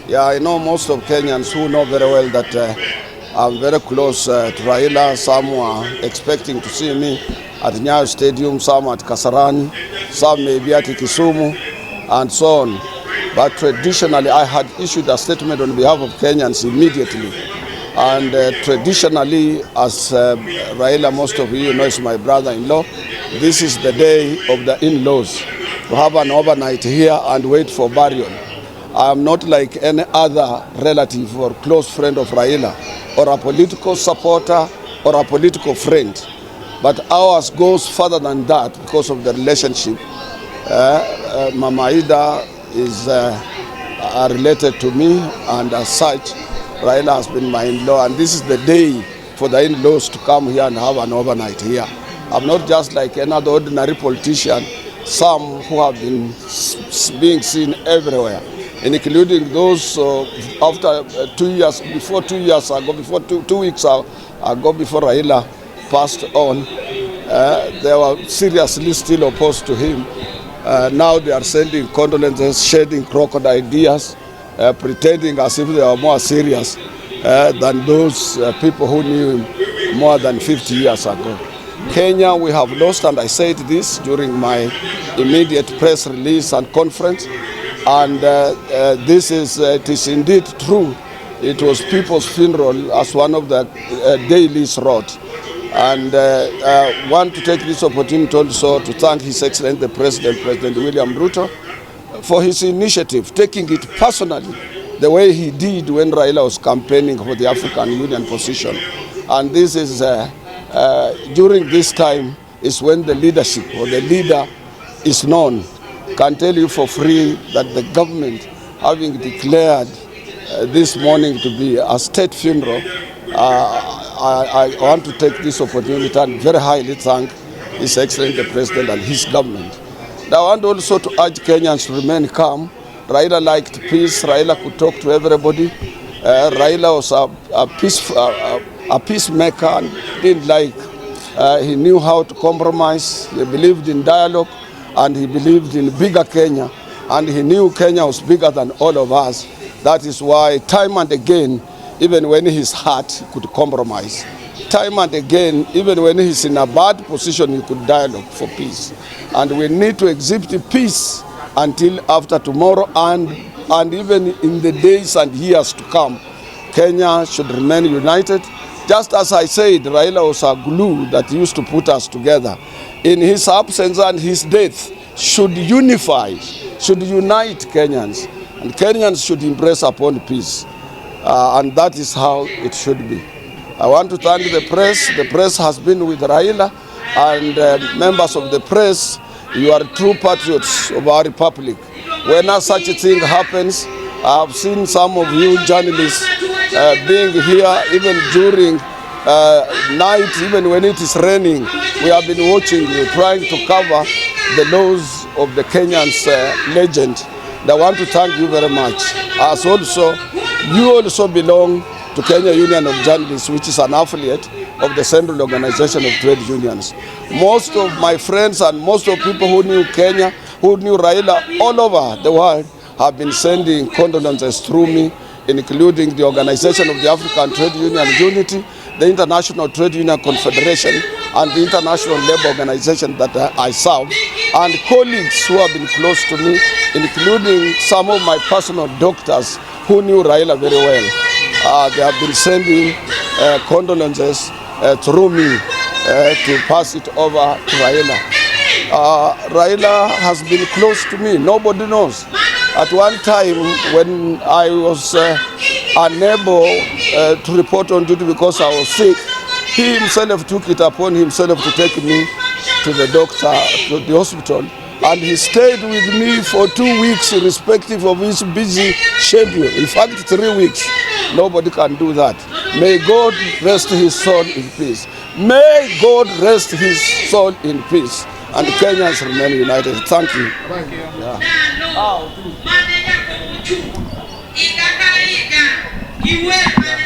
Yeah, I know most of Kenyans who know very well that I'm very close to Raila. Some were expecting to see me at Nyayo Stadium, some at Kasarani, some maybe at Kisumu, and so on. But traditionally, I had issued a statement on behalf of Kenyans immediately. And traditionally, as Raila, most of you know, is my brother-in-law, this is the day of the in-laws, to have an overnight here and wait for burial. I am not like any other relative or close friend of Raila, or a political supporter, or a political friend. But ours goes further than that because of the relationship. Mama Ida is related to me, and as such, Raila has been my in-law, and this is the day for the in-laws to come here and have an overnight here. I'm not just like another ordinary politician, some who have been being seen everywhere, including those after 2 years, before 2 years ago, before two weeks ago, before Raila passed on, they were seriously still opposed to him. Now they are sending condolences, shedding crocodile tears, pretending as if they are more serious than those people who knew him more than 50 years ago. Kenya, we have lost, and I said this during my immediate press release and conference, and it is indeed true. It was people's funeral, as one of the dailies wrote. And I want to take this opportunity also to thank His Excellency the President William Ruto, for his initiative, taking it personally, the way he did when Raila was campaigning for the African Union position. And this is, during this time, is when the leadership or the leader is known. Can tell you for free that the government, having declared this morning to be a state funeral, I want to take this opportunity and very highly thank His Excellency the President and his government. I want also to urge Kenyans to remain calm. Raila liked peace. Raila could talk to everybody. Raila was a peacemaker and didn't like. He knew how to compromise. He believed in dialogue, and he believed in bigger Kenya. And he knew Kenya was bigger than all of us. That is why time and again, even when he's hurt, he could compromise. Time and again, even when he's in a bad position, he could dialogue for peace. And we need to exhibit peace until after tomorrow, and even in the days and years to come. Kenya should remain united. Just as I said, Raila was a glue that used to put us together. In his absence and his death, should unify, should unite Kenyans. And Kenyans should embrace upon peace. And that is how it should be. I want to thank the press. The press has been with Raila, and members of the press, you are true patriots of our republic. When such a thing happens, I have seen some of you journalists being here even during night, even when it is raining. We have been watching you, trying to cover the loss of the Kenyan's legend. And I want to thank you very much. As also, you also belong to Kenya Union of Journalists, which is an affiliate of the Central Organization of Trade Unions. Most of my friends and most of people who knew Kenya, who knew Raila all over the world, have been sending condolences through me, including the Organization of the African Trade Union Unity, the International Trade Union Confederation, and the International Labour Organization that I serve, and colleagues who have been close to me, including some of my personal doctors who knew Raila very well. They have been sending condolences through me to pass it over to Raila. Raila has been close to me. Nobody knows. At one time when I was unable to report on duty because I was sick, he himself took it upon himself to take me to the doctor, to the hospital. And he stayed with me for 2 weeks, irrespective of his busy schedule. In fact, 3 weeks. Nobody can do that. May God rest his soul in peace. May God rest his soul in peace. And Kenyans remain united. Thank you. Thank you. Yeah.